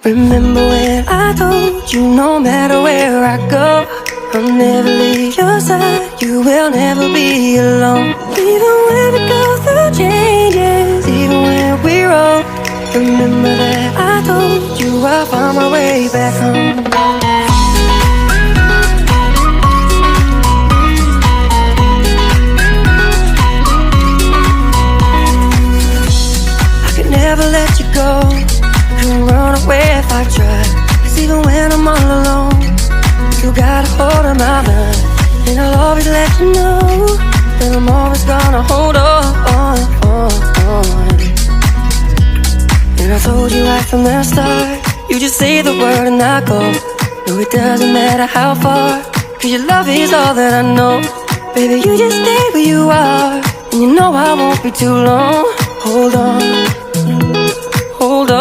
Remember when I told you no matter where I go, I'll never leave your side, you will never be alone. Even when we go through changes, even when we roll, remember that I told you I'll find my way back home. I could never let you go, couldn't run away if I tried. 'Cause even when I'm all alone, you got a hold of my mind. And I'll always let you know that I'm always gonna hold on. And I told you right from the start, you just say the word and I go. No, it doesn't matter how far, 'cause your love is all that I know. Baby, you just stay where you are, and you know I won't be too long. Hold on, hold on.